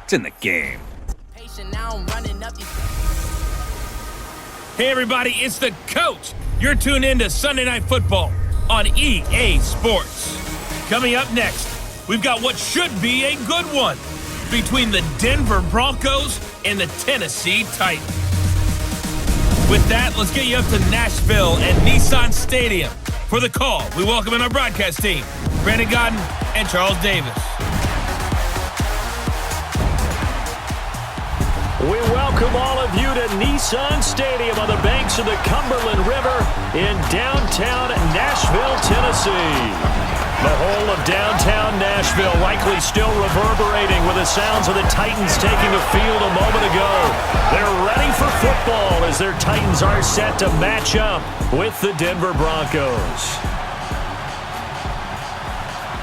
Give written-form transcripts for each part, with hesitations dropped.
It's in the game. Hey everybody, it's the coach. You're tuned in to Sunday Night Football on EA Sports. Coming up next, we've got what should be a good one between the Denver Broncos and the Tennessee Titans. With that, let's get you up to Nashville and Nissan Stadium. For the call, we welcome in our broadcast team, Brandon Godden and Charles Davis. We welcome all of you to Nissan Stadium on the banks of the Cumberland River in downtown Nashville, Tennessee. The whole of downtown Nashville likely still reverberating with the sounds of the Titans taking the field a moment ago. They're ready for football as their Titans are set to match up with the Denver Broncos.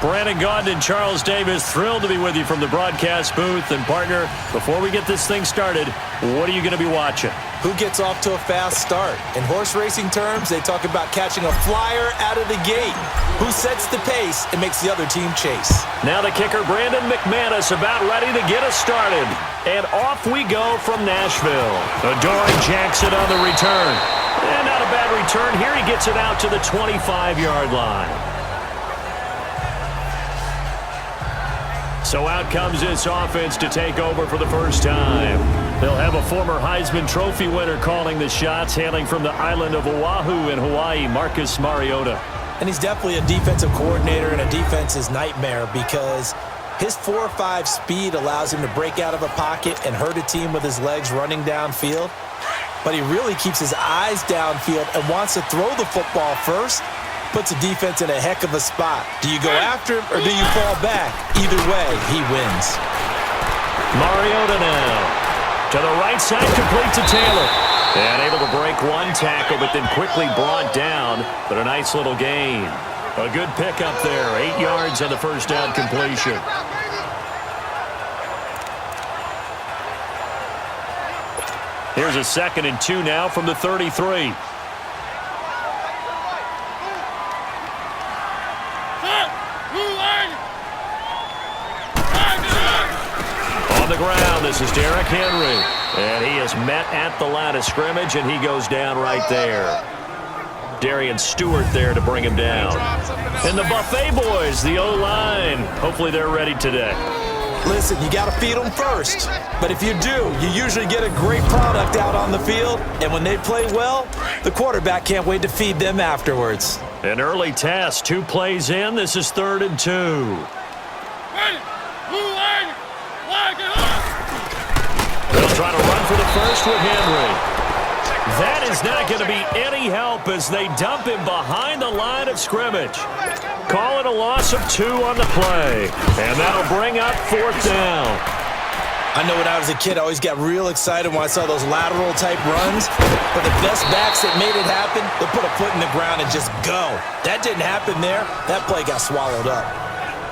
Brandon Gaudin and Charles Davis, thrilled to be with you from the broadcast booth. And partner, before we get this thing started, what are you going to be watching? Who gets off to a fast start? In horse racing terms, they talk about catching a flyer out of the gate. Who sets the pace and makes the other team chase? Now the kicker, Brandon McManus, about ready to get us started. And off we go from Nashville. Adoree Jackson on the return. And not a bad return here. He gets it out to the 25-yard line. So out comes this offense to take over for the first time. They'll have a former Heisman Trophy winner calling the shots, hailing from the island of Oahu in Hawaii, Marcus Mariota. And he's definitely a defensive coordinator and a defense's nightmare because his 4.5 speed allows him to break out of a pocket and hurt a team with his legs running downfield. But he really keeps his eyes downfield and wants to throw the football first. Puts a defense in a heck of a spot. Do you go after him or do you fall back? Either way, he wins. Mariota now. To the right side, complete to Taylor. And able to break one tackle, but then quickly brought down. But a nice little gain. A good pickup there. 8 yards on the first down completion. Here's a 2nd and 2 now from the 33. On the ground, this is Derrick Henry. And he is met at the line of scrimmage, and he goes down right there. Darian Stewart there to bring him down. And the Buffet boys, the O-line. Hopefully they're ready today. Listen, you got to feed them first. But if you do, you usually get a great product out on the field. And when they play well, the quarterback can't wait to feed them afterwards. An early test, 2 plays in. This is 3rd and 2. They'll try to run for the first with Henry. That is not going to be any help as they dump him behind the line of scrimmage. Call it a loss of 2 on the play. And that'll bring up 4th down. I know when I was a kid, I always got real excited when I saw those lateral-type runs. But the best backs that made it happen, they'll put a foot in the ground and just go. That didn't happen there. That play got swallowed up.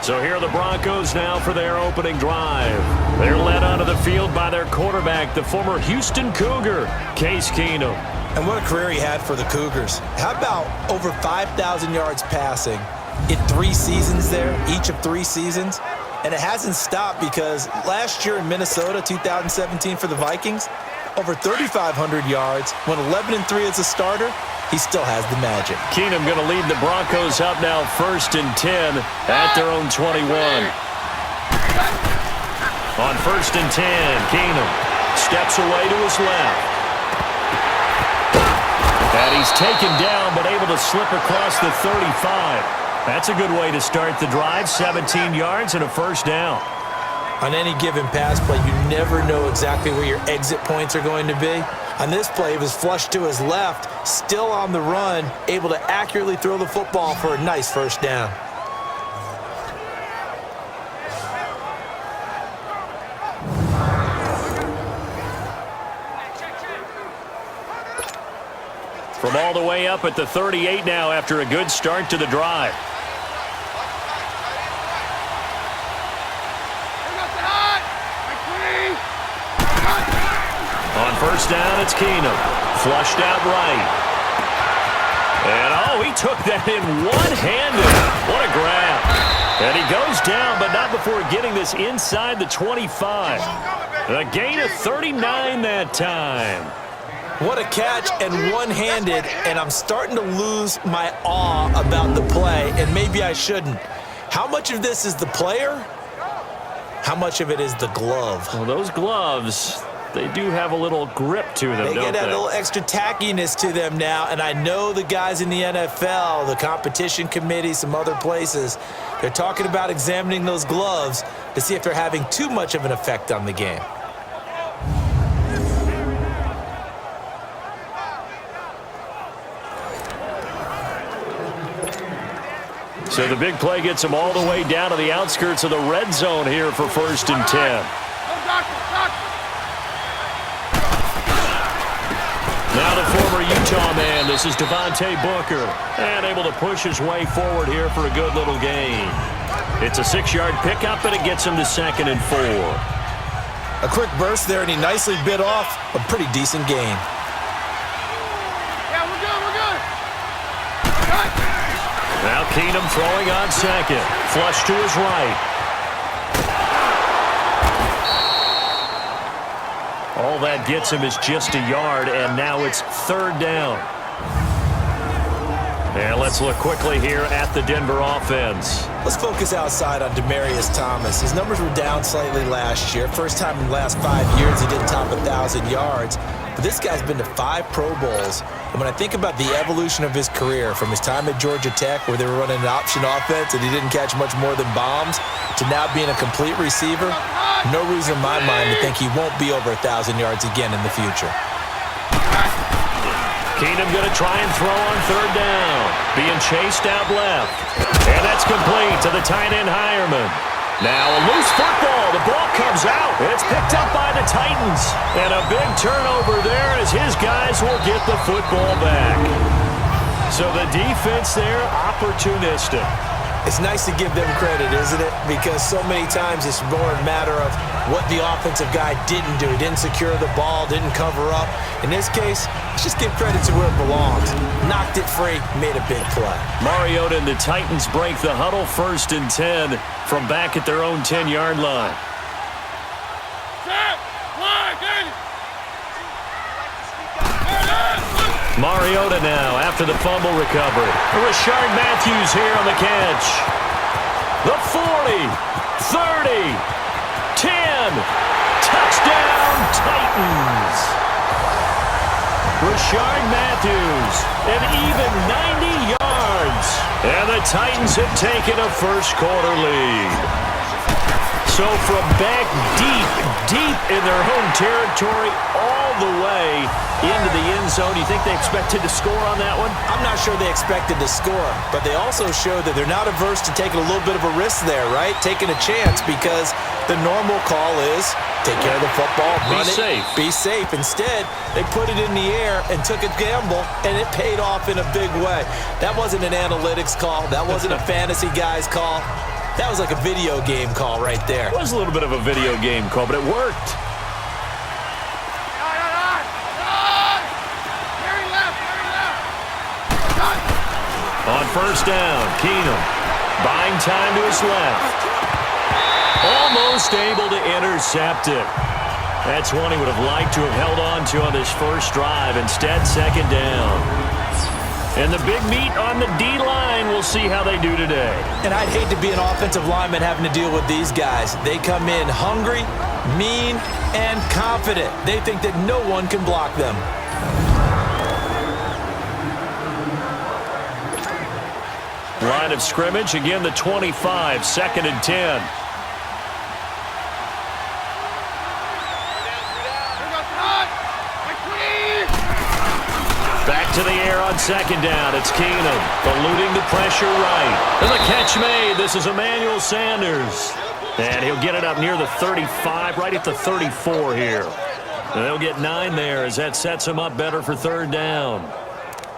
So here are the Broncos now for their opening drive. They're led onto the field by their quarterback, the former Houston Cougar, Case Keenum. And what a career he had for the Cougars. How about over 5,000 yards passing in 3 seasons there, each of 3 seasons? And it hasn't stopped because last year in Minnesota, 2017 for the Vikings, over 3,500 yards, went 11-3 as a starter. He still has the magic. Keenum going to lead the Broncos up now 1st and 10 at their own 21. On 1st and 10, Keenum steps away to his left. And he's taken down but able to slip across the 35. That's a good way to start the drive. 17 yards and a 1st down. On any given pass play, you never know exactly where your exit points are going to be. On this play, he was flushed to his left, still on the run, able to accurately throw the football for a nice 1st down. From all the way up at the 38 now after a good start to the drive. On 1st down, it's Keenum. Flushed out right. And, he took that in one-handed. What a grab. And he goes down, but not before getting this inside the 25. A gain of 39 that time. What a catch, and one-handed, and I'm starting to lose my awe about the play, and maybe I shouldn't. How much of this is the player? How much of it is the glove? Well, those gloves, they do have a little grip to them, They don't get a they? little extra tackiness to them now, and I know the guys in the NFL, the competition committee, some other places, they're talking about examining those gloves to see if they're having too much of an effect on the game. So the big play gets them all the way down to the outskirts of the red zone here for 1st and 10. Now the former Utah man, this is Devontae Booker, and able to push his way forward here for a good little gain. It's a 6-yard pickup, and it gets him to 2nd and 4. A quick burst there, and he nicely bit off a pretty decent gain. Now Keenum throwing on 2nd. Flush to his right. All that gets him is just a yard, and now it's 3rd down. And let's look quickly here at the Denver offense. Let's focus outside on Demaryius Thomas. His numbers were down slightly last year. First time in the last 5 years he didn't top 1,000 yards. But this guy's been to 5 Pro Bowls. And when I think about the evolution of his career, from his time at Georgia Tech where they were running an option offense and he didn't catch much more than bombs, to now being a complete receiver, no reason in my mind to think he won't be over 1,000 yards again in the future. Keenum going to try and throw on 3rd down. Being chased out left. And that's complete to the tight end Hireman. Now a loose football. The ball comes out. It's picked up by the Titans. And a big turnover there as his guys will get the football back. So the defense there, opportunistic. It's nice to give them credit, isn't it? Because so many times it's more a matter of what the offensive guy didn't do. He didn't secure the ball, didn't cover up. In this case, let's just give credit to where it belongs. Knocked it free, made a big play. Mariota and the Titans break the huddle 1st and 10 from back at their own 10-yard line. Mariota now after the fumble recovery. Rashard Matthews here on the catch. The 40, 30, 10. Touchdown, Titans. Rashard Matthews, an even 90 yards. And the Titans have taken a first-quarter lead. So from back deep in their home territory, all the way into the end zone, you think they expected to score on that one? I'm not sure they expected to score, but they also showed that they're not averse to taking a little bit of a risk there, right? Taking a chance, because the normal call is take care of the football, run it, be safe. Instead, they put it in the air and took a gamble, and it paid off in a big way. That wasn't an analytics call. That wasn't a fantasy guy's call. That was like a video game call right there. It was a little bit of a video game call, but it worked. On 1st down, Keenum buying time to his left. Almost able to intercept it. That's one he would have liked to have held on to on this first drive. Instead, 2nd down. And the big meat on the D-line, we'll see how they do today. And I'd hate to be an offensive lineman having to deal with these guys. They come in hungry, mean, and confident. They think that no one can block them. Line of scrimmage, again the 25, 2nd and 10. Back to the air on 2nd down. It's Keenum eluding the pressure right. And the catch made. This is Emmanuel Sanders. And he'll get it up near the 35, right at the 34 here. And they'll get 9 there as that sets him up better for 3rd down.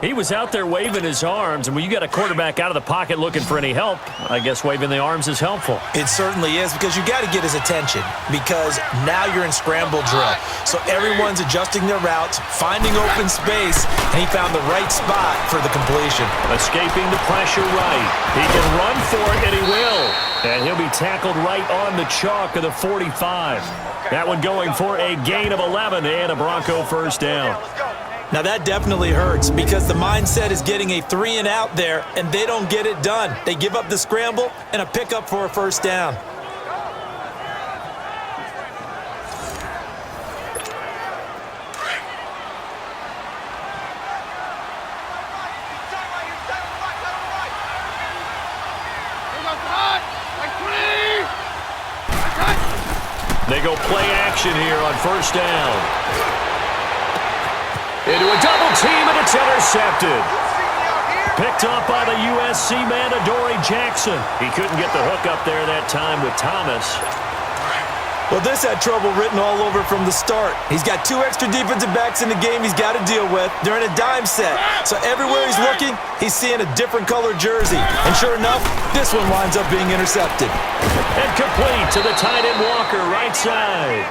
He was out there waving his arms, and when you got a quarterback out of the pocket looking for any help, I guess waving the arms is helpful. It certainly is, because you got to get his attention, because now you're in scramble drill. So everyone's adjusting their routes, finding open space, and he found the right spot for the completion. Escaping the pressure right. He can run for it, and he will. And he'll be tackled right on the chalk of the 45. That one going for a gain of 11 and a Bronco first down. Now that definitely hurts because the mindset is getting a 3-and-out there, and they don't get it done. They give up the scramble and a pickup for a first down. They go play action here on first down. Into a double team, and it's intercepted. Picked up by the USC man, Adoree Jackson. He couldn't get the hook up there that time with Thomas. Well, this had trouble written all over from the start. He's got 2 extra defensive backs in the game he's got to deal with. They're in a dime set. So everywhere he's looking, he's seeing a different colored jersey. And sure enough, this one winds up being intercepted. And complete to the tight end Walker, right side.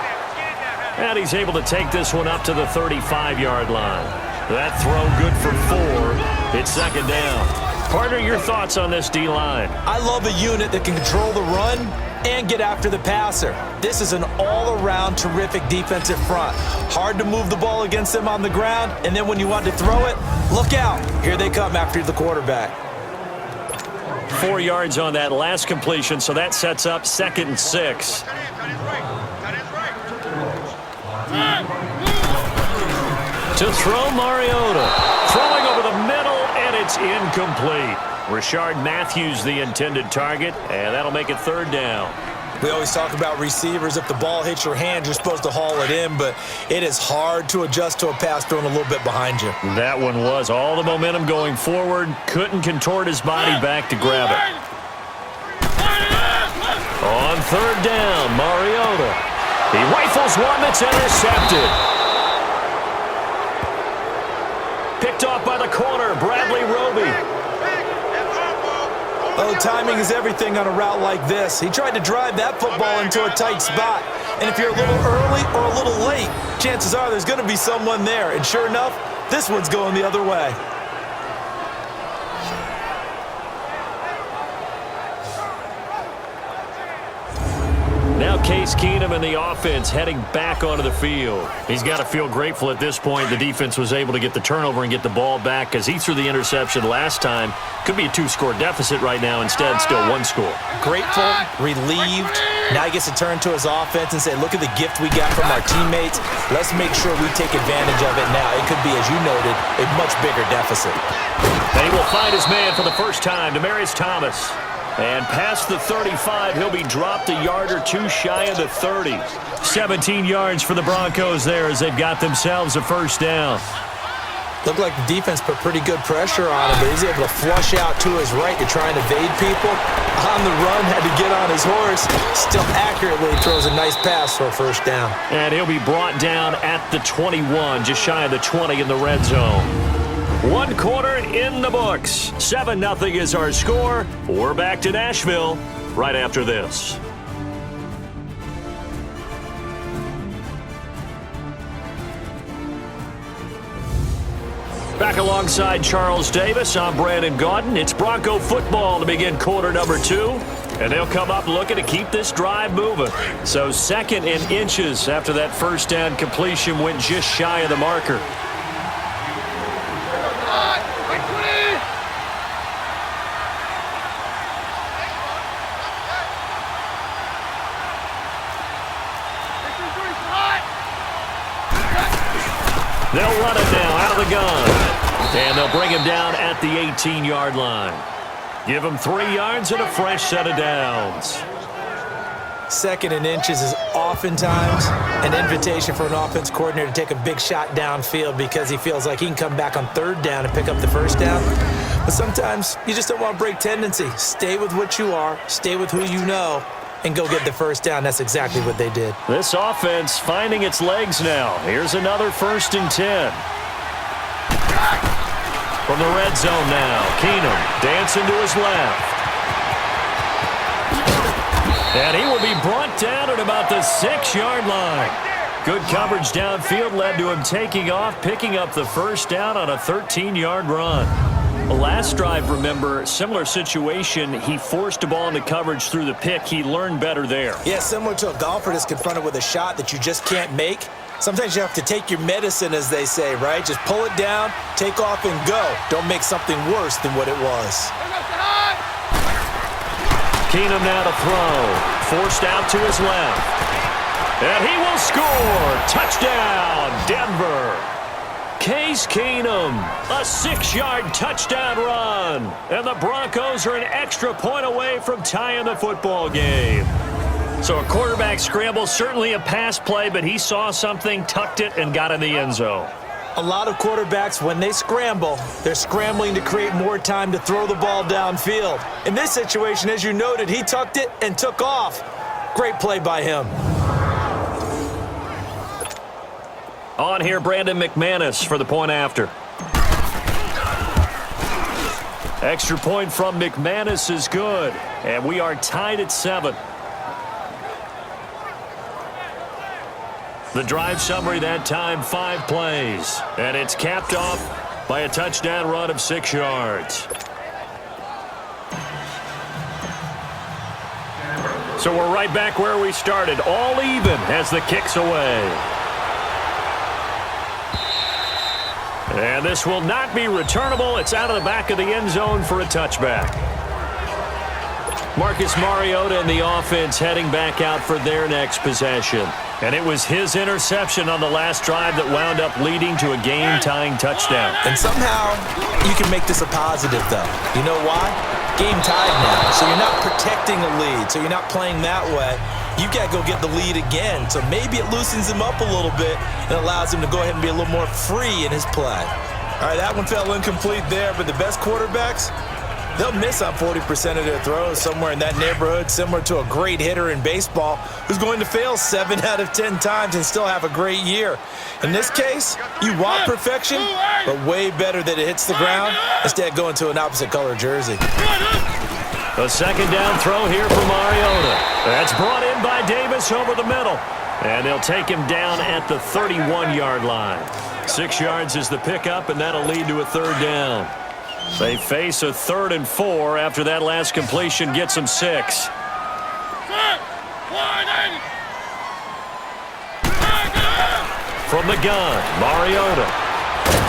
And he's able to take this one up to the 35-yard line. That throw good for 4. It's second down. Partner, your thoughts on this D-line? I love a unit that can control the run and get after the passer. This is an all-around terrific defensive front. Hard to move the ball against them on the ground, and then when you want to throw it, look out. Here they come after the quarterback. 4 yards on that last completion, so that sets up 2nd and 6. To throw, Mariota. Throwing over the middle, and it's incomplete. Rashard Matthews the intended target, and that'll make it 3rd down. We always talk about receivers. If the ball hits your hand, you're supposed to haul it in, but it is hard to adjust to a pass thrown a little bit behind you. That one was all the momentum going forward. Couldn't contort his body back to grab it. On 3rd down, Mariota. He rifles one that's intercepted. Picked off by the corner, Bradley Roby. Oh, timing is everything on a route like this. He tried to drive that football into a tight spot. And if you're a little early or a little late, chances are there's going to be someone there. And sure enough, this one's going the other way. Now Case Keenum and the offense heading back onto the field. He's got to feel grateful at this point the defense was able to get the turnover and get the ball back because he threw the interception last time. Could be a 2-score deficit right now. Instead, still 1 score. Grateful, relieved. Now he gets to turn to his offense and say, look at the gift we got from our teammates. Let's make sure we take advantage of it now. It could be, as you noted, a much bigger deficit. And he will find his man for the first time, Demaryius Thomas. And past the 35, he'll be dropped a yard or 2 shy of the 30. 17 yards for the Broncos there as they've got themselves a first down. Looked like the defense put pretty good pressure on him, but he's able to flush out to his right to try and evade people. On the run, had to get on his horse. Still accurately throws a nice pass for a first down. And he'll be brought down at the 21, just shy of the 20 in the red zone. 1 quarter in the books. 7-0 is our score. We're back to Nashville right after this. Back alongside Charles Davis, I'm Brandon Gaudin. It's Bronco football to begin quarter number 2. And they'll come up looking to keep this drive moving. So 2nd and inches after that first down completion went just shy of the marker. They'll run it now out of the gun. And they'll bring him down at the 18-yard line. Give him 3 yards and a fresh set of downs. 2nd and inches is oftentimes an invitation for an offense coordinator to take a big shot downfield because he feels like he can come back on 3rd down and pick up the first down. But sometimes you just don't want to break tendency. Stay with what you are, stay with who you know, and go get the first down. That's exactly what they did. This offense finding its legs now. Here's another 1st and 10. From the red zone now, Keenum dancing to his left. And he will be brought down at about the 6-yard line. Good coverage downfield led to him taking off, picking up the first down on a 13-yard run. Last drive, remember, similar situation. He forced a ball into coverage through the pick. He learned better there. Yeah, similar to a golfer that's confronted with a shot that you just can't make. Sometimes you have to take your medicine, as they say, right? Just pull it down, take off, and go. Don't make something worse than what it was. Keenum now to throw. Forced out to his left. And he will score. Touchdown, Denver. Case Keenum, a 6-yard touchdown run. And the Broncos are an extra point away from tying the football game. So a quarterback scramble, certainly a pass play, but he saw something, tucked it, and got in the end zone. A lot of quarterbacks, when they scramble, they're scrambling to create more time to throw the ball downfield. In this situation, as you noted, he tucked it and took off. Great play by him. On here, Brandon McManus for the point after. Extra point from McManus is good, and we are tied at 7. The drive summary that time, 5 plays, and it's capped off by a touchdown run of 6 yards. So we're right back where we started, all even as the kick's away. And this will not be returnable. It's out of the back of the end zone for a touchback. Marcus Mariota and the offense heading back out for their next possession. And it was his interception on the last drive that wound up leading to a game-tying touchdown. And somehow you can make this a positive, though. You know why? Game tied now, so you're not protecting a lead, so you're not playing that way. You got to go get the lead again, so maybe it loosens him up a little bit and allows him to go ahead and be a little more free in his play. All right, that one fell incomplete there, but the best quarterbacks, they'll miss on 40% of their throws somewhere in that neighborhood, similar to a great hitter in baseball who's going to fail 7 out of 10 times and still have a great year. In this case, you want perfection, but way better that it hits the ground instead of going to an opposite color jersey. A second down throw here for Mariota. That's brought in by Davis over the middle. And they'll take him down at the 31-yard line. 6 yards is the pickup, and that'll lead to a third down. They face a 3rd and 4 after that last completion gets them 6. From the gun, Mariota.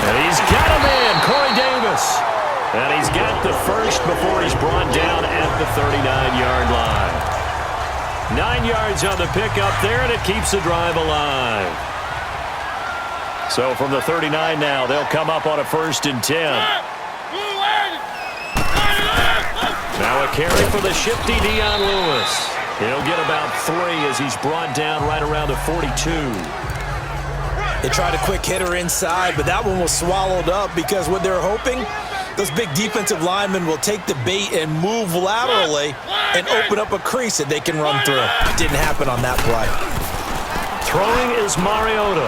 And he's got him in, Corey Davis. And he's got the first before he's brought down at the 39-yard line. 9 yards on the pickup there, and it keeps the drive alive. So from the 39 now, they'll come up on a 1st and 10. Now a carry for the shifty Dion Lewis. He'll get about 3 as he's brought down right around the 42. They tried a quick hitter inside, but that one was swallowed up because what they're hoping, those big defensive linemen will take the bait and move laterally and open up a crease that they can run through. Didn't happen on that play. Throwing is Mariota.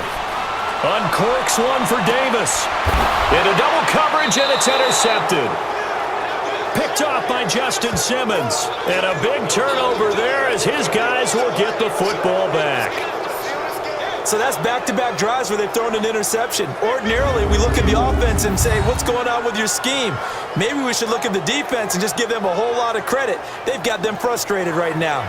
Uncorks one for Davis. Into double coverage, and it's intercepted. Picked off by Justin Simmons. And a big turnover there as his guys will get the football back. So that's back-to-back drives where they've thrown an interception. Ordinarily, we look at the offense and say, what's going on with your scheme? Maybe we should look at the defense and just give them a whole lot of credit. They've got them frustrated right now.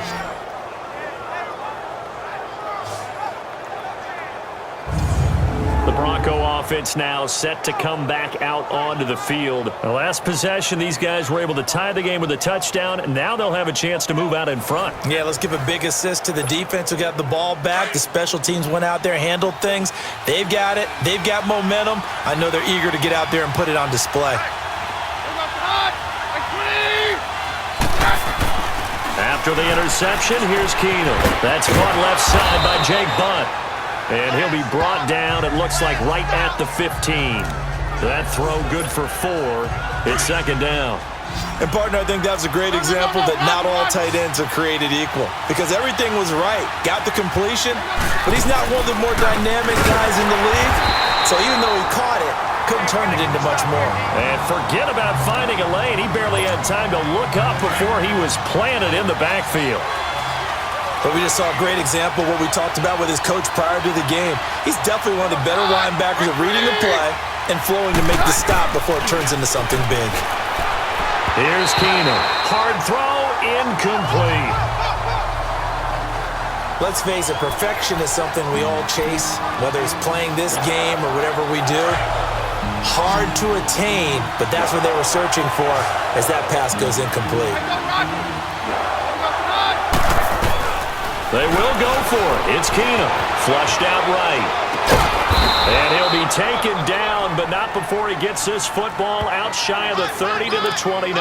The Bronco offense now set to come back out onto the field. The last possession, these guys were able to tie the game with a touchdown, and now they'll have a chance to move out in front. Yeah, let's give a big assist to the defense who got the ball back. The special teams went out there, handled things. They've got it. They've got momentum. I know they're eager to get out there and put it on display. After the interception, here's Keenum. That's caught left side by Jake Bunt. And he'll be brought down, it looks like, right at the 15. That throw good for 4. It's 2nd down. And, partner, I think that was a great example that not all tight ends are created equal. Because everything was right. Got the completion, but he's not one of the more dynamic guys in the league. So even though he caught it, couldn't turn it into much more. And forget about finding a lane. He barely had time to look up before he was planted in the backfield. But we just saw a great example of what we talked about with his coach prior to the game. He's definitely one of the better linebackers at reading the play, and flowing to make the stop before it turns into something big. Here's Keenum. Hard throw, incomplete. Let's face it, perfection is something we all chase, whether it's playing this game or whatever we do. Hard to attain, but that's what they were searching for as that pass goes incomplete. They will go for it. It's Keenum. Flushed out right. And he'll be taken down, but not before he gets this football out shy of the 30 to the 29.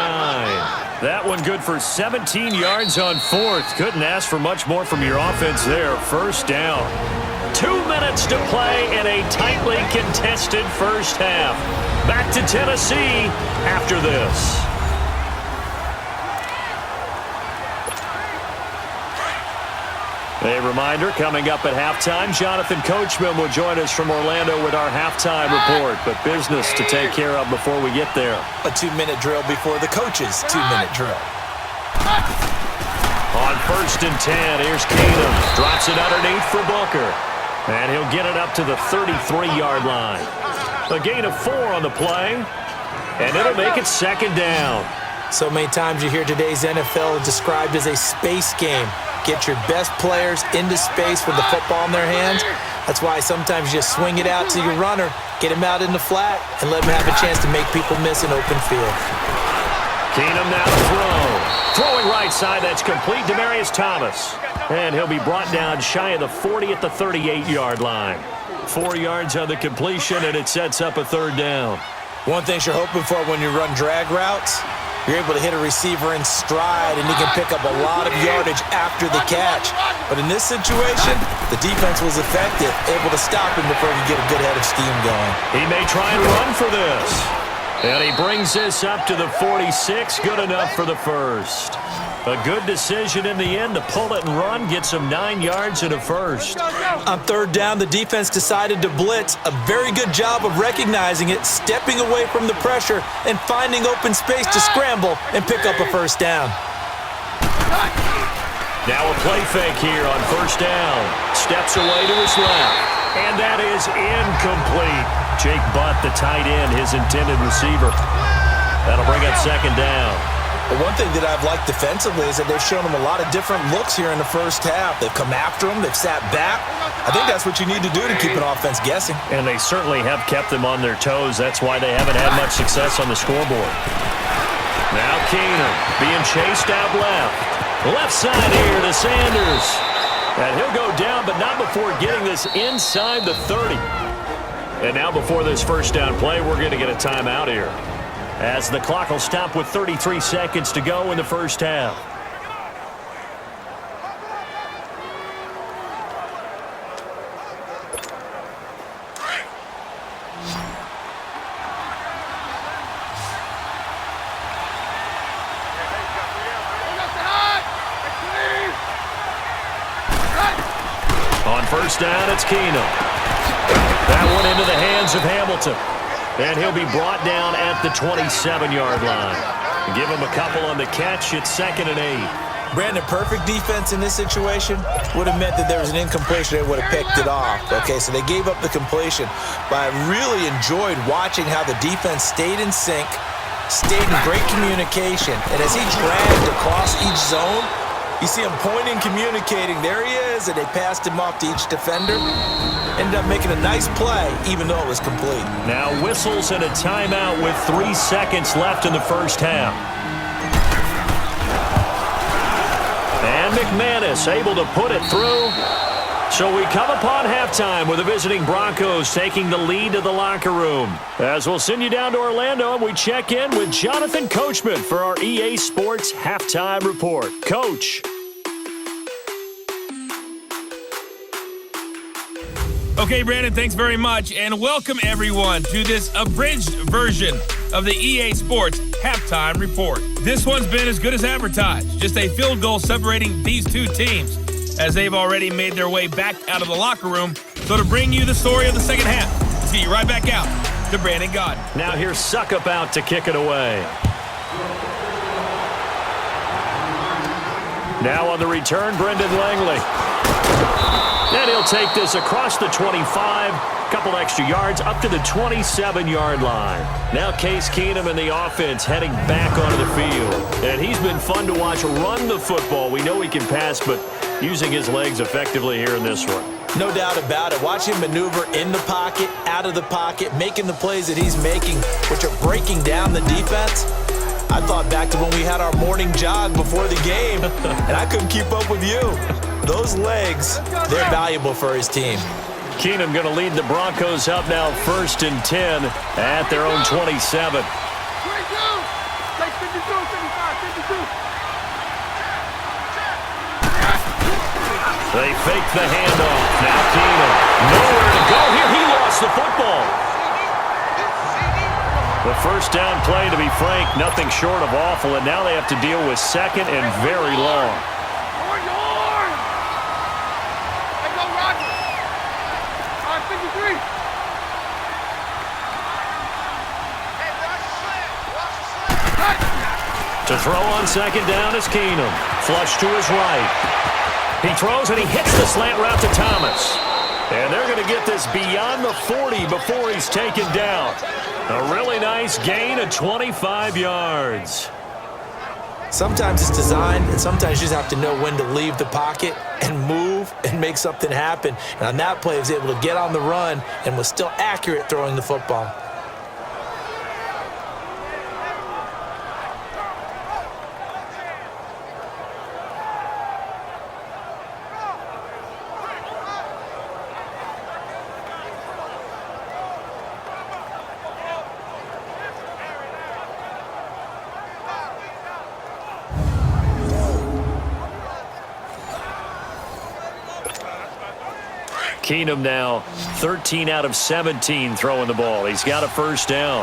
That one good for 17 yards on fourth. Couldn't ask for much more from your offense there. First down. 2 minutes to play in a tightly contested first half. Back to Tennessee after this. A reminder, coming up at halftime, Jonathan Coachman will join us from Orlando with our halftime report, but business to take care of before we get there. A 2-minute drill before the coach's 2-minute drill. On 1st and 10, here's Keenum. Drops it underneath for Booker. And he'll get it up to the 33-yard line. A gain of 4 on the play, and it'll make it second down. So many times you hear today's NFL described as a space game. Get your best players into space with the football in their hands. That's why sometimes you just swing it out to your runner, get him out in the flat, and let him have a chance to make people miss an open field. Keenum now to throw. Throwing right side, that's complete. Demaryius Thomas. And he'll be brought down shy of the 40 at the 38-yard line. 4 yards on the completion, and it sets up a third down. One thing you're hoping for when you run drag routes, you're able to hit a receiver in stride, and he can pick up a lot of yardage after the catch. But in this situation, the defense was effective, able to stop him before he could get a good head of steam going. He may try and run for this. And he brings this up to the 46, good enough for the first. A good decision in the end to pull it and run, gets him 9 yards and a first. On third down, the defense decided to blitz. A very good job of recognizing it, stepping away from the pressure, and finding open space to scramble and pick up a first down. Now a play fake here on first down. Steps away to his left. And that is incomplete. Jake Butt, the tight end, his intended receiver. That'll bring up second down. But one thing that I've liked defensively is that they've shown him a lot of different looks here in the first half. They've come after him. They've sat back. I think that's what you need to do to keep an offense guessing. And they certainly have kept them on their toes. That's why they haven't had much success on the scoreboard. Now Keenum being chased out left. Left side here to Sanders. And he'll go down, but not before getting this inside the 30. And now before this first down play, we're going to get a timeout here, as the clock will stop with 33 seconds to go in the first half. On first down, it's Keenum. That one into the hands of Hamilton. And he'll be brought down at the 27-yard line. Give him a couple on the catch. It's 2nd and 8. Brandon, perfect defense in this situation would have meant that there was an incompletion. They would have picked it off. Okay, so they gave up the completion. But I really enjoyed watching how the defense stayed in sync, stayed in great communication. And as he dragged across each zone, you see him pointing, communicating. There he is, and they passed him off to each defender. Ended up making a nice play, even though it was complete. Now whistles and a timeout with 3 seconds left in the first half. And McManus able to put it through. So we come upon halftime with the visiting Broncos taking the lead to the locker room. As we'll send you down to Orlando, and we check in with Jonathan Coachman for our EA Sports Halftime Report. Coach. Okay, Brandon, thanks very much, and welcome everyone to this abridged version of the EA Sports Halftime Report. This one's been as good as advertised, just a field goal separating these two teams, as they've already made their way back out of the locker room. So to bring you the story of the second half, let's get you right back out to Brandon Gaudin. Now here's Suckup out to kick it away. Now on the return, Brendan Langley. And he'll take this across the 25, a couple extra yards, up to the 27-yard line. Now Case Keenum and the offense heading back onto the field. And he's been fun to watch run the football. We know he can pass, but using his legs effectively here in this one. No doubt about it. Watch him maneuver in the pocket, out of the pocket, making the plays that he's making, which are breaking down the defense. I thought back to when we had our morning jog before the game, and I couldn't keep up with you. Those legs, they're valuable for his team. Keenum going to lead the Broncos up now 1st and 10 at their own 27. They fake the handoff. Now Keenum, nowhere to go here. He lost the football. The first down play, to be frank, nothing short of awful, and now they have to deal with 2nd and very long. To throw on 2nd down is Keenum. Flush to his right. He throws and he hits the slant route to Thomas. And they're going to get this beyond the 40 before he's taken down. A really nice gain of 25 yards. Sometimes it's designed, and sometimes you just have to know when to leave the pocket and move and make something happen. And on that play, he was able to get on the run and was still accurate throwing the football. Keenum now 13 out of 17 throwing the ball. He's got a first down.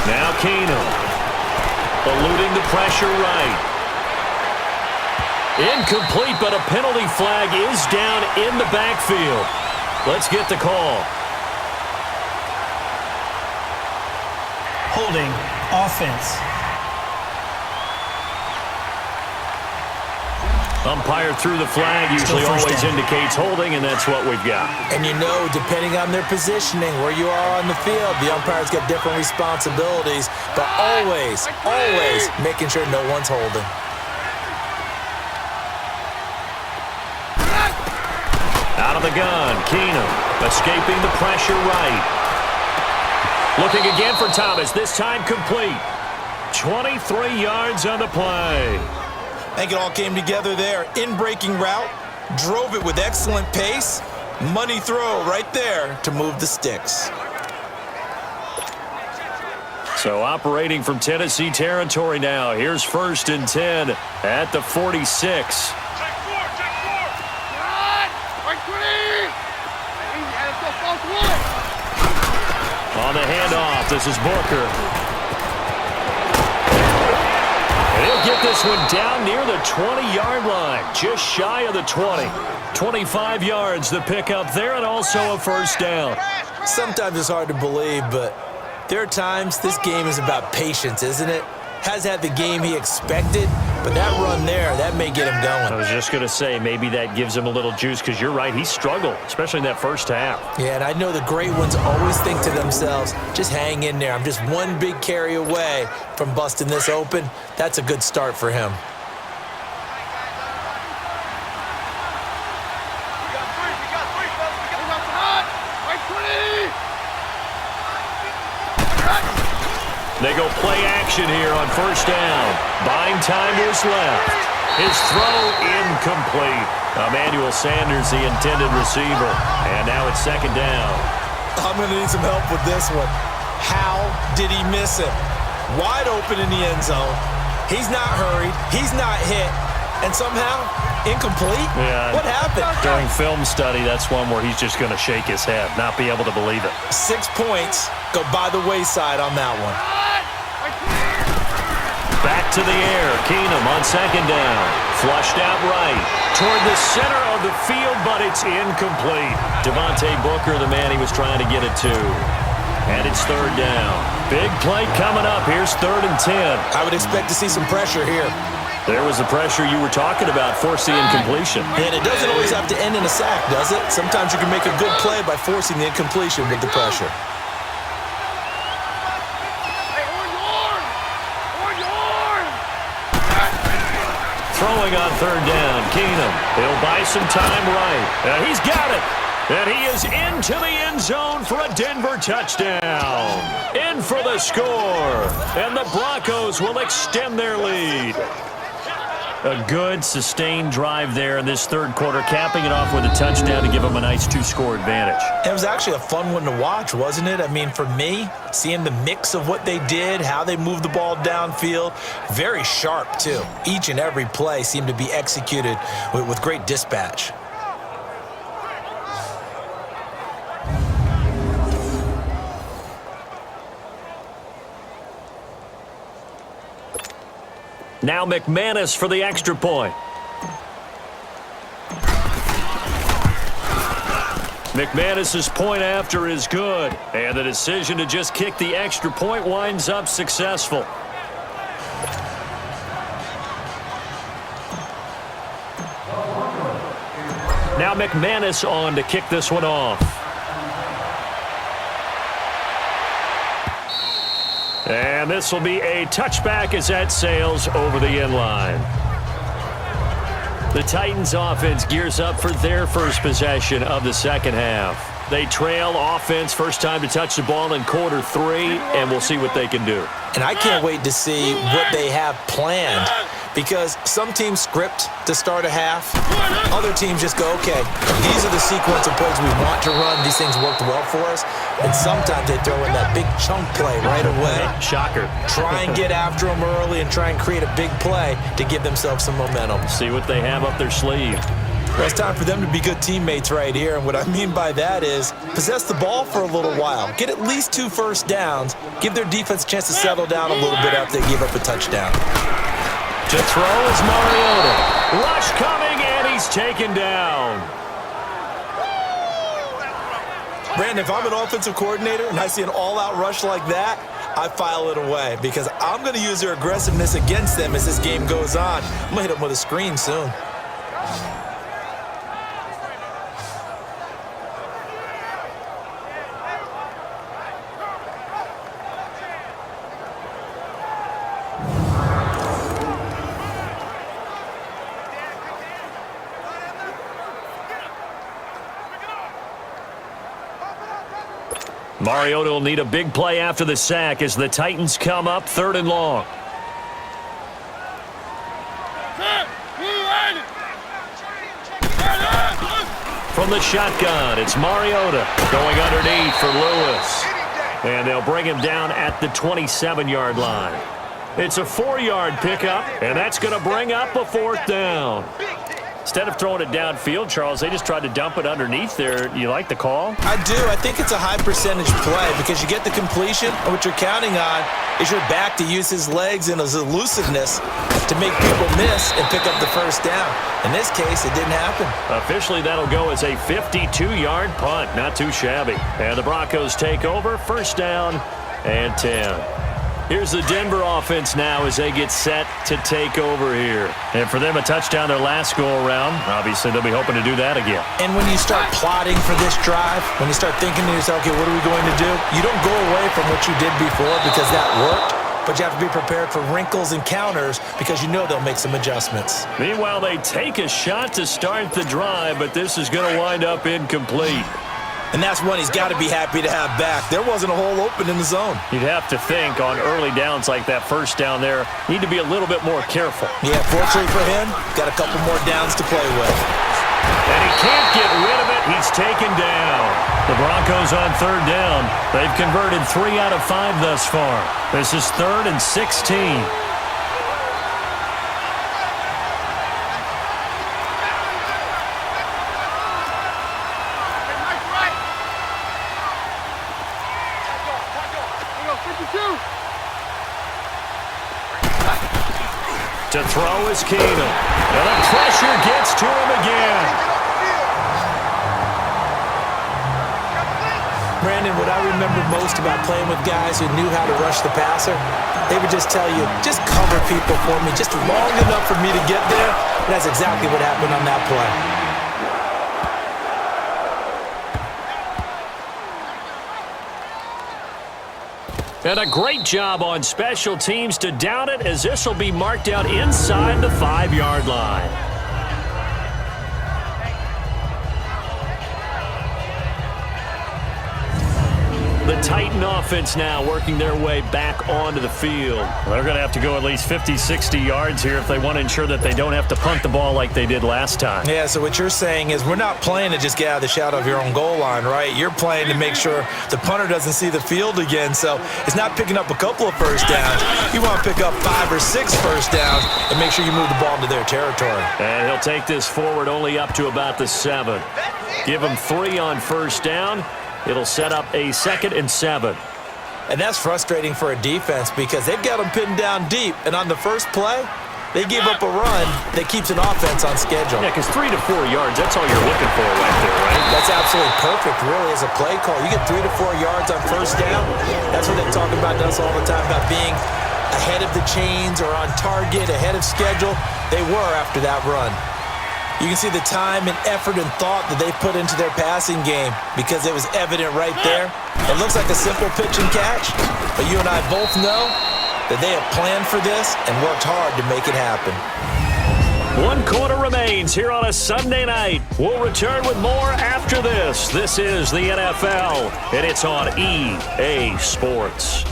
Now Keenum eluding the pressure right. Incomplete, but a penalty flag is down in the backfield. Let's get the call. Holding offense. Umpire threw the flag, usually always indicates holding, and that's what we've got. And you know, depending on their positioning, where you are on the field, the umpire's got different responsibilities, but always making sure no one's holding. Out of the gun, Keenum escaping the pressure right. Looking again for Thomas, this time complete. 23 yards on the play. I think it all came together there. In-breaking route, drove it with excellent pace. Money throw right there to move the sticks. So operating from Tennessee territory now. Here's 1st and 10 at the 46. On the handoff, this is Booker. He'll get this one down near the 20-yard line, just shy of the 20. 25 yards the pickup there, and also a first down. Sometimes it's hard to believe, but there are times this game is about patience, isn't it? Has had the game he expected, but that run there, that may get him going. I was just going to say, maybe that gives him a little juice, because you're right, he struggled, especially in that first half. Yeah, and I know the great ones always think to themselves, just hang in there. I'm just one big carry away from busting this open. That's a good start for him. They go play action here on first down. Buying time to his left. His throw incomplete. Emmanuel Sanders, the intended receiver. And now it's 2nd down. I'm going to need some help with this one. How did he miss it? Wide open in the end zone. He's not hurried. He's not hit. And somehow, incomplete? Yeah. What happened? During film study, that's one where he's just going to shake his head, not be able to believe it. 6 points go by the wayside on that one. Back to the air. Keenum on 2nd down. Flushed out right. Toward the center of the field, but it's incomplete. Devontae Booker, the man he was trying to get it to. And it's third down. Big play coming up. Here's 3rd and 10. I would expect to see some pressure here. There was the pressure you were talking about, forcing incompletion. And it doesn't always have to end in a sack, does it? Sometimes you can make a good play by forcing the incompletion with the pressure. Throwing on 3rd down, Keenum. He'll buy some time right. And he's got it. And he is into the end zone for a Denver touchdown. In for the score. And the Broncos will extend their lead. A good, sustained drive there in this third quarter, capping it off with a touchdown to give them a nice 2-score advantage. It was actually a fun one to watch, wasn't it? I mean, for me, seeing the mix of what they did, how they moved the ball downfield, very sharp, too. Each and every play seemed to be executed with great dispatch. Now McManus for the extra point. McManus's point after is good. And the decision to just kick the extra point winds up successful. Now McManus on to kick this one off. And this will be a touchback as that sails over the end line. The Titans offense gears up for their first possession of the second half. They trail offense first time to touch the ball in quarter 3, and we'll see what they can do. And I can't wait to see what they have planned, because some teams script to start a half. Other teams just go, okay, these are the sequence of plays we want to run. These things worked well for us. And sometimes they throw in that big chunk play right away. Shocker. Try and get after them early and try and create a big play to give themselves some momentum. See what they have up their sleeve. Well, it's time for them to be good teammates right here. And what I mean by that is possess the ball for a little while. Get at least 2 first downs. Give their defense a chance to settle down a little bit after they give up a touchdown. To throw is Mariota. Rush coming, and he's taken down. Brandon, if I'm an offensive coordinator and I see an all-out rush like that, I file it away because I'm going to use their aggressiveness against them as this game goes on. I'm going to hit them with a screen soon. Mariota will need a big play after the sack as the Titans come up 3rd and long. From the shotgun, it's Mariota going underneath for Lewis. And they'll bring him down at the 27-yard line. It's a 4-yard pickup, and that's going to bring up a 4th down. Instead of throwing it downfield, Charles, they just tried to dump it underneath there. You like the call? I do. I think it's a high percentage play because you get the completion, and what you're counting on is your back to use his legs and his elusiveness to make people miss and pick up the first down. In this case, it didn't happen. Officially, that'll go as a 52-yard punt. Not too shabby. And the Broncos take over, 1st down and 10. Here's the Denver offense now as they get set to take over here. And for them, a touchdown their last go-around. Obviously, they'll be hoping to do that again. And when you start plotting for this drive, when you start thinking to yourself, okay, what are we going to do? You don't go away from what you did before because that worked, but you have to be prepared for wrinkles and counters because you know they'll make some adjustments. Meanwhile, they take a shot to start the drive, but this is going to wind up incomplete. And that's one he's got to be happy to have back. There wasn't a hole open in the zone. You'd have to think on early downs like that first down there, need to be a little bit more careful. Yeah, fortunately for him, got a couple more downs to play with. And he can't get rid of it. He's taken down. The Broncos on 3rd down. They've converted 3 out of 5 thus far. This is 3rd and 16. To throw is Keenum. And the pressure gets to him again. Brandon, what I remember most about playing with guys who knew how to rush the passer, they would just tell you, just cover people for me, just long enough for me to get there. And that's exactly what happened on that play. And a great job on special teams to down it, as this will be marked out inside the 5-yard line. The Titan offense now working their way back onto the field. They're going to have to go at least 50, 60 yards here if they want to ensure that they don't have to punt the ball like they did last time. Yeah, so what you're saying is we're not playing to just get out of the shadow of your own goal line, right? You're playing to make sure the punter doesn't see the field again. So it's not picking up a couple of first downs. You want to pick up 5 or 6 first downs and make sure you move the ball into their territory. And he'll take this forward only up to about the 7. Give him 3 on first down. It'll set up a 2nd and 7. And that's frustrating for a defense because they've got them pinned down deep. And on the first play, they give up a run that keeps an offense on schedule. Yeah, because 3 to 4 yards, that's all you're looking for right there, right? That's absolutely perfect, really, as a play call. You get 3 to 4 yards on first down. That's what they talk about to us all the time, about being ahead of the chains or on target, ahead of schedule. They were after that run. You can see the time and effort and thought that they put into their passing game because it was evident right there. It looks like a simple pitch and catch, but you and I both know that they have planned for this and worked hard to make it happen. 1 quarter remains here on a Sunday night. We'll return with more after this. This is the NFL, and it's on EA Sports.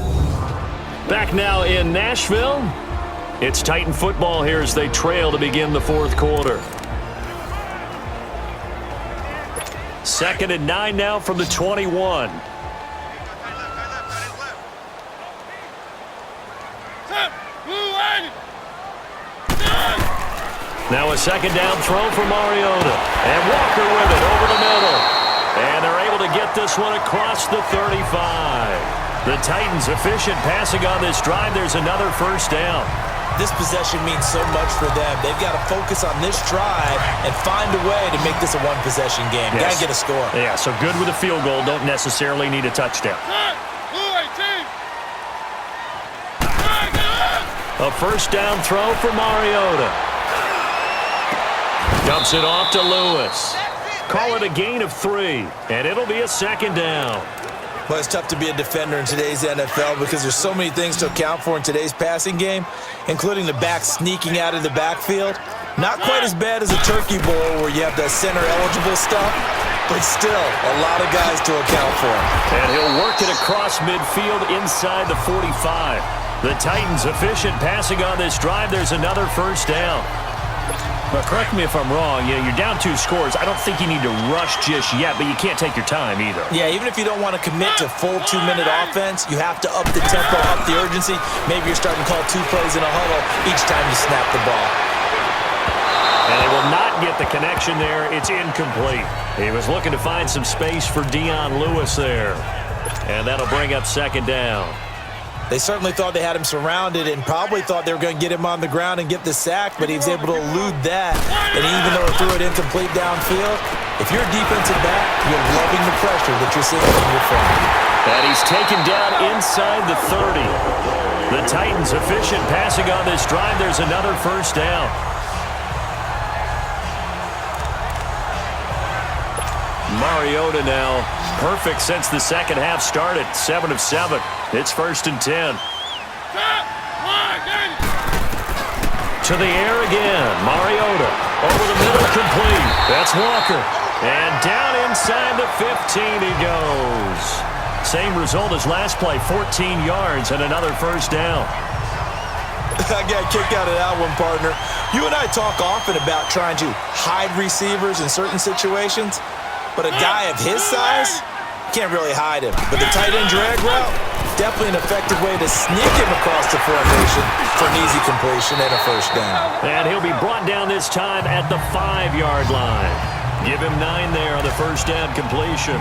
Back now in Nashville, it's Titan football here as they trail to begin the 4th quarter. 2nd and 9 now from the 21. Now a 2nd down throw for Mariota. And Walker with it over the middle. And they're able to get this one across the 35. The Titans efficient passing on this drive. There's another first down. This possession means so much for them. They've got to focus on this drive and find a way to make this a one-possession game. Yes. Got to get a score. Yeah, so good with a field goal. Don't necessarily need a touchdown. A first down throw for Mariota. Dumps it off to Lewis. Call it a gain of 3, and it'll be a 2nd down. Well, it's tough to be a defender in today's NFL because there's so many things to account for in today's passing game, including the back sneaking out of the backfield. Not quite as bad as a turkey bowl where you have the center-eligible stuff, but still a lot of guys to account for. And he'll work it across midfield inside the 45. The Titans efficient passing on this drive. There's another first down. But correct me if I'm wrong, you're down 2 scores. I don't think you need to rush just yet, but you can't take your time either. Yeah, even if you don't want to commit to full 2-minute offense, you have to up the tempo, up the urgency. Maybe you're starting to call 2 plays in a huddle each time you snap the ball. And they will not get the connection there. It's incomplete. He was looking to find some space for Dion Lewis there. And that'll bring up 2nd down. They certainly thought they had him surrounded and probably thought they were going to get him on the ground and get the sack, but he was able to elude that. And even though he threw it incomplete downfield, if you're a defensive back, you're loving the pressure that you're seeing from your friend. And he's taken down inside the 30. The Titans efficient passing on this drive. There's another first down. Mariota now perfect since the 2nd half started. 7 of 7. It's 1st and 10. To the air again. Mariota over the middle, complete. That's Walker. And down inside the 15 he goes. Same result as last play, 14 yards and another first down. I got kicked out of that one, partner. You and I talk often about trying to hide receivers in certain situations, but a guy of his size can't really hide him. But the tight end drag route, definitely an effective way to sneak him across the formation for an easy completion and a first down. And he'll be brought down this time at the 5-yard line. Give him 9 there on the first down completion.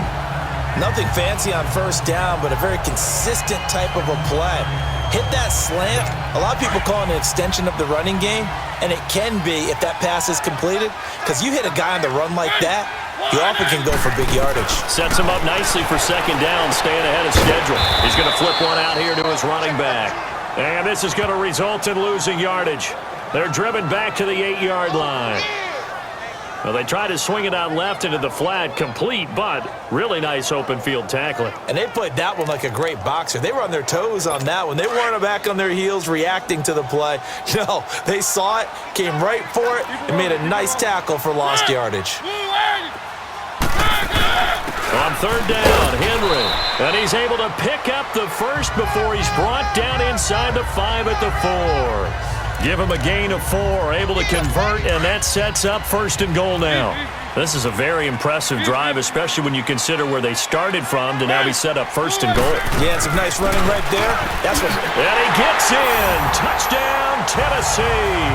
Nothing fancy on first down, but a very consistent type of a play. Hit that slant. A lot of people call it an extension of the running game, and it can be if that pass is completed, because you hit a guy on the run like that, he often can go for big yardage. Sets him up nicely for second down, staying ahead of schedule. He's going to flip one out here to his running back. And this is going to result in losing yardage. They're driven back to the 8-yard line. Well, they tried to swing it out left into the flat, complete, but really nice open field tackling. And they played that one like a great boxer. They were on their toes on that one. They weren't back on their heels reacting to the play. No, they saw it, came right for it, and made a nice tackle for lost yardage. On third down, Henry. And he's able to pick up the first before he's brought down inside the 5 at the 4. Give him a gain of 4, able to convert, and that sets up first and goal now. This is a very impressive drive, especially when you consider where they started from to now be set up first and goal. Yeah, some nice running right there. That's what. And he gets in. Touchdown, Tennessee.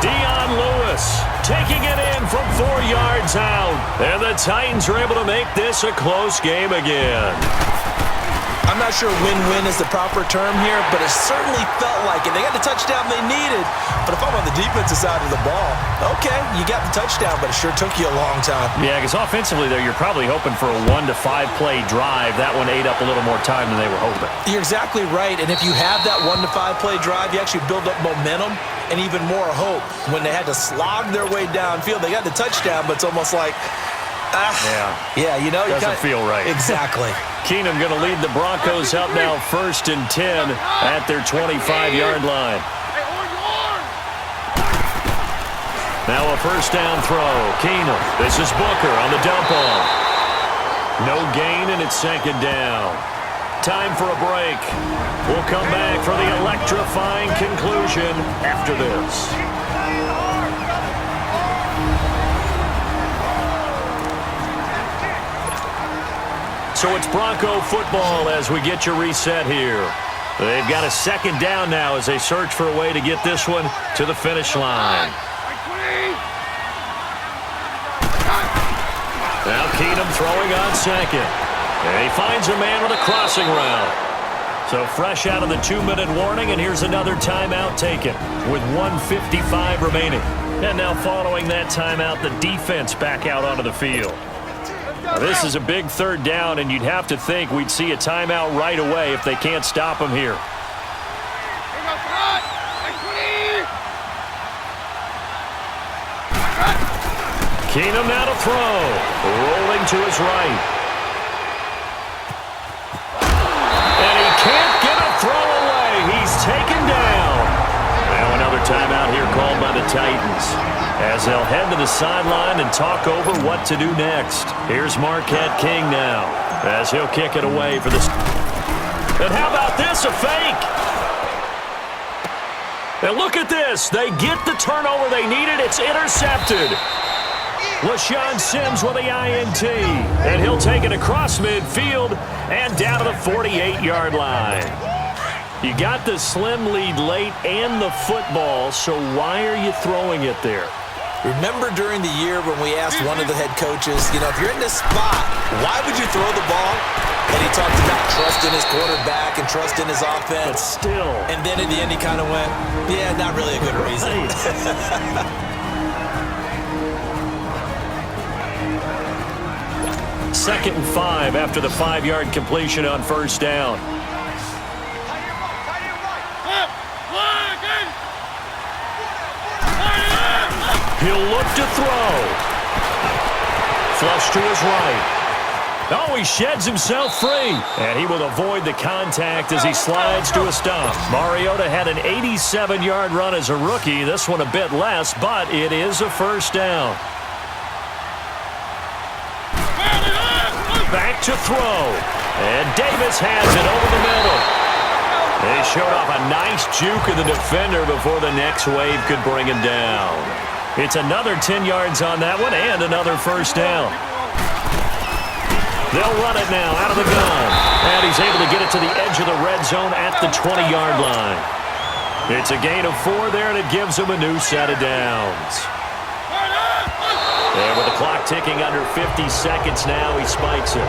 Dion Lewis taking it in from 4 yards out. And the Titans are able to make this a close game again. I'm not sure win-win is the proper term here, but it certainly felt like it. They got the touchdown they needed, but if I'm on the defensive side of the ball, okay, you got the touchdown, but it sure took you a long time. Yeah, because offensively, though, you're probably hoping for a 1 to 5 play drive. That one ate up a little more time than they were hoping. You're exactly right, and if you have that 1 to 5 play drive, you actually build up momentum and even more hope. When they had to slog their way downfield, they got the touchdown, but it's almost like, yeah, you know, doesn't feel right. Exactly. Keenum going to lead the Broncos up now first and 10 at their 25-yard line. Now a first down throw. Keenum. This is Booker on the dump off. No gain, and it's second down. Time for a break. We'll come back for the electrifying conclusion after this. So it's Bronco football as we get your reset here. They've got a second down now as they search for a way to get this one to the finish line. Now Keenum throwing on second. And he finds a man with a crossing route. So fresh out of the 2-minute warning, and here's another timeout taken with 1:55 remaining. And now following that timeout, the defense back out onto the field. Now, this is a big third down, and you'd have to think we'd see a timeout right away if they can't stop him here. Keenum now to throw. Rolling to his right. And he can't get a throw away. He's taken down. Now another timeout here called by the Titans, as they'll head to the sideline and talk over what to do next. Here's Marquette King now, as he'll kick it away for this. And how about this, a fake? And look at this. They get the turnover they needed. It's intercepted. LaShawn Sims with the INT. And he'll take it across midfield and down to the 48-yard line. You got the slim lead late and the football, so why are you throwing it there? Remember during the year when we asked one of the head coaches, you know, if you're in this spot, why would you throw the ball? And he talked about trust in his quarterback and trust in his offense. But still. And then at the end he kind of went, yeah, not really a good reason. Second and 5 after the 5-yard completion on first down. He'll look to throw. Flush to his right. Oh, he sheds himself free. And he will avoid the contact as he slides to a stop. Mariota had an 87-yard run as a rookie. This one a bit less, but it is a first down. Back to throw. And Davis has it over the middle. They showed off a nice juke of the defender before the next wave could bring him down. It's another 10 yards on that one and another first down. They'll run it now out of the gun. And he's able to get it to the edge of the red zone at the 20-yard line. It's a gain of 4 there, and it gives him a new set of downs. And with the clock ticking under 50 seconds now, he spikes it.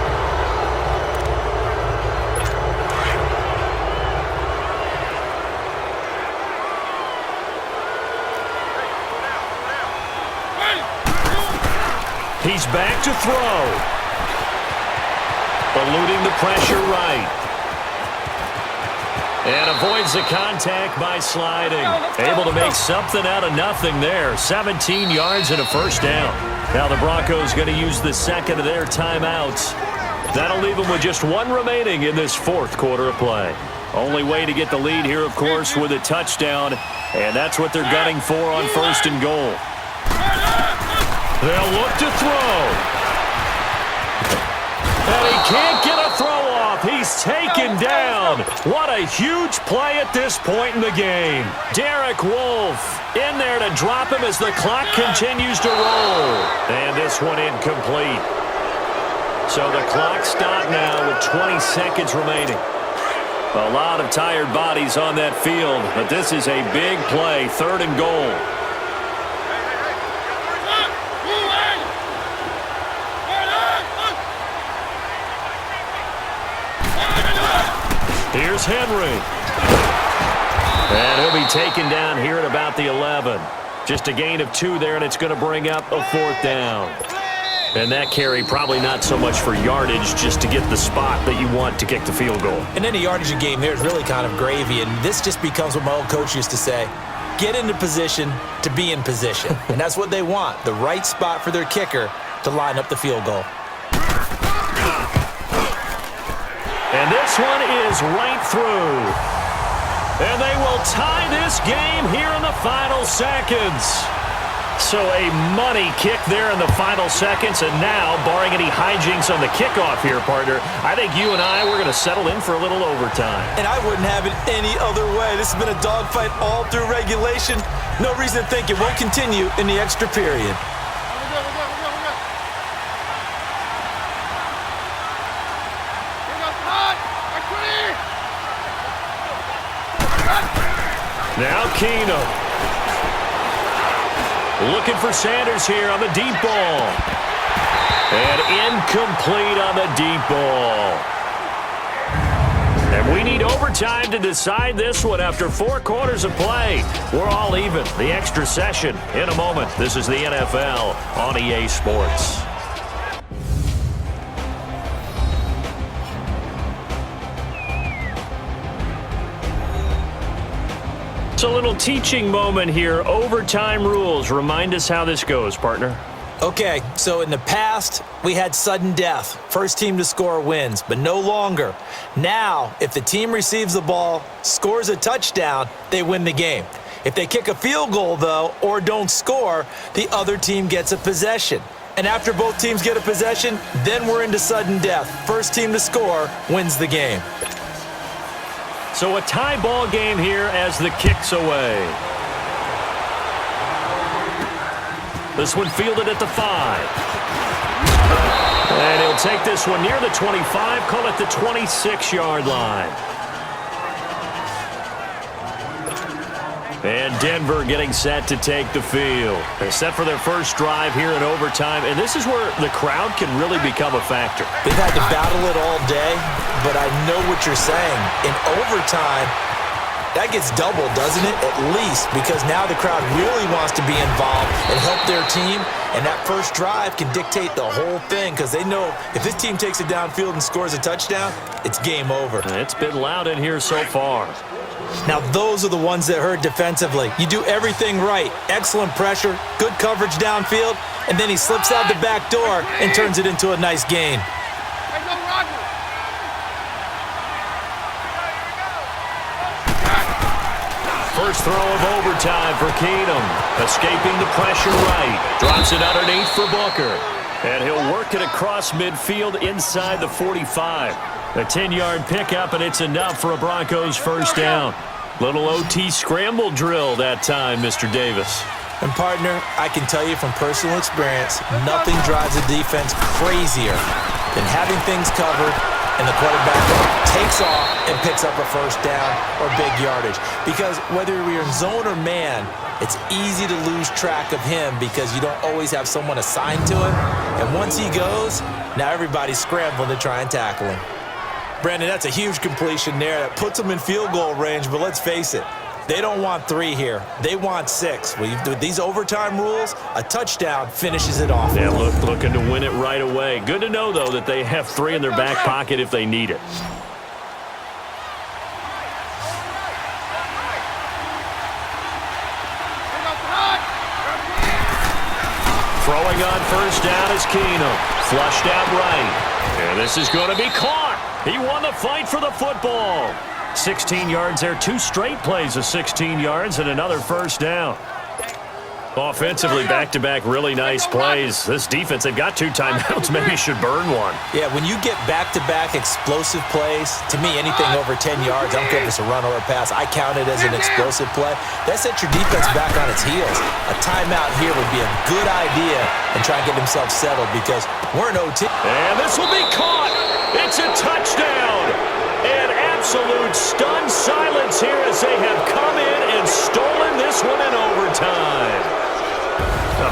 He's back to throw. Eluding the pressure right. And avoids the contact by sliding. Able to make something out of nothing there. 17 yards and a first down. Now the Broncos going to use the second of their timeouts. That'll leave them with just one remaining in this fourth quarter of play. Only way to get the lead here, of course, with a touchdown. And that's what they're gunning for on first and goal. They'll look to throw. And he can't get a throw off. He's taken down. What a huge play at this point in the game. Derek Wolfe in there to drop him as the clock continues to roll. And this one incomplete. So the clock stopped now with 20 seconds remaining. A lot of tired bodies on that field, but this is a big play, third and goal. Here's Henry. And he'll be taken down here at about the 11. Just a gain of 2 there, and it's going to bring up a fourth down. And that carry probably not so much for yardage, just to get the spot that you want to kick the field goal. And any yardage you game there is really kind of gravy, and this just becomes what my old coach used to say, get into position to be in position. And that's what they want, the right spot for their kicker to line up the field goal. And this one is right through. And they will tie this game here in the final seconds. So a money kick there in the final seconds, and now, barring any hijinks on the kickoff here, partner, I think you and I, we're going to settle in for a little overtime. And I wouldn't have it any other way. This has been a dogfight all through regulation. No reason to think it won't continue in the extra period. Now Keenum. Looking for Sanders here on the deep ball. And incomplete on the deep ball. And we need overtime to decide this one after 4 quarters of play. We're all even. The extra session in a moment. This is the NFL on EA Sports. It's a little teaching moment here. Overtime rules. Remind us how this goes, partner. Okay, so in the past, we had sudden death. First team to score wins, but no longer. Now, if the team receives the ball, scores a touchdown, they win the game. If they kick a field goal, though, or don't score, the other team gets a possession. And after both teams get a possession, then we're into sudden death. First team to score wins the game. So a tie ball game here as the kick's away. This one fielded at the 5. And he'll take this one near the 25, call it the 26-yard line. And Denver getting set to take the field. They're set for their first drive here in overtime, and this is where the crowd can really become a factor. They've had to battle it all day, but I know what you're saying. In overtime, that gets doubled, doesn't it? At least, because now the crowd really wants to be involved and help their team, and that first drive can dictate the whole thing because they know if this team takes it downfield and scores a touchdown, it's game over. It's been loud in here so far. Now, those are the ones that hurt defensively. You do everything right. Excellent pressure, good coverage downfield, and then he slips out the back door and turns it into a nice gain. First throw of overtime for Keenum. Escaping the pressure right. Drops it underneath for Booker. And he'll work it across midfield inside the 45. A 10-yard pickup, and it's enough for a Broncos first down. Little OT scramble drill that time, Mr. Davis. And, partner, I can tell you from personal experience, nothing drives a defense crazier than having things covered and the quarterback takes off and picks up a first down or big yardage. Because whether you're in zone or man, it's easy to lose track of him because you don't always have someone assigned to him. And once he goes, now everybody's scrambling to try and tackle him. Brandon, that's a huge completion there. That puts him in field goal range, but let's face it, They don't want 3 here. They want 6. With these overtime rules, a touchdown finishes it off. Yeah, looking to win it right away. Good to know, though, that they have 3 in their back pocket if they need it. Throwing on first down is Keenum. Flushed out right. And this is going to be caught. He won the fight for the football. 16 yards there. 2 straight plays of 16 yards and another first down. Offensively, back-to-back really nice plays. This defense, they've got 2 timeouts. Maybe should burn one. Yeah, when you get back-to-back explosive plays, to me, anything over 10 yards, I don't care if it's a run or a pass, I count it as an explosive play. That sets your defense back on its heels. A timeout here would be a good idea and try and get themselves settled because we're in OT. And this will be caught. It's a touchdown. And absolute stunned silence here as they have come in and stolen this one in overtime.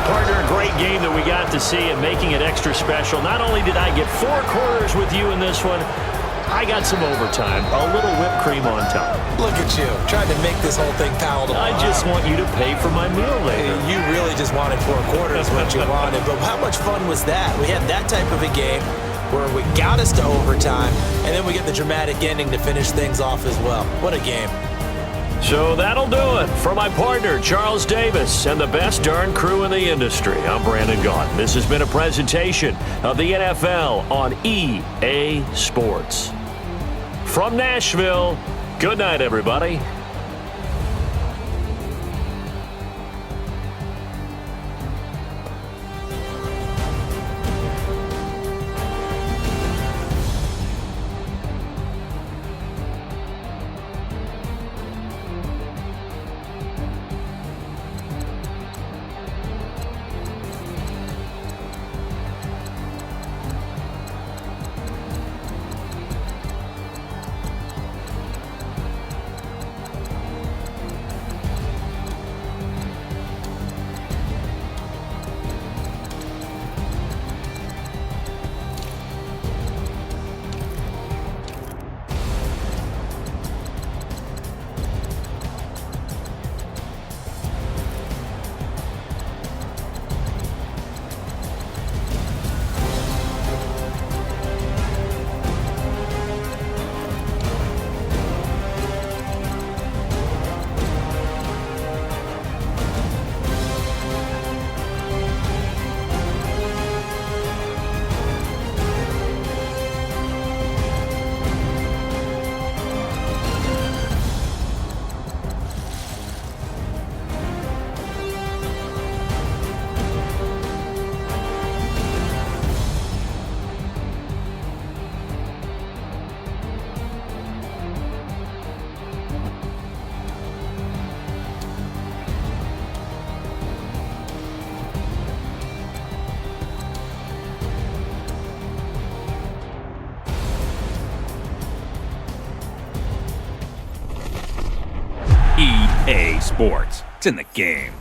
Partner, a great game that we got to see and making it extra special. Not only did I get 4 quarters with you in this one, I got some overtime, a little whipped cream on top. Look at you, trying to make this whole thing palatable. I just want you to pay for my meal later. You really just wanted 4 quarters what you wanted, but how much fun was that? We had that type of a game where we got us to overtime, and then we get the dramatic ending to finish things off as well. What a game. So that'll do it. For my partner, Charles Davis, and the best darn crew in the industry, I'm Brandon Gaudin. This has been a presentation of the NFL on EA Sports. From Nashville, good night, everybody. EA Sports. It's in the game.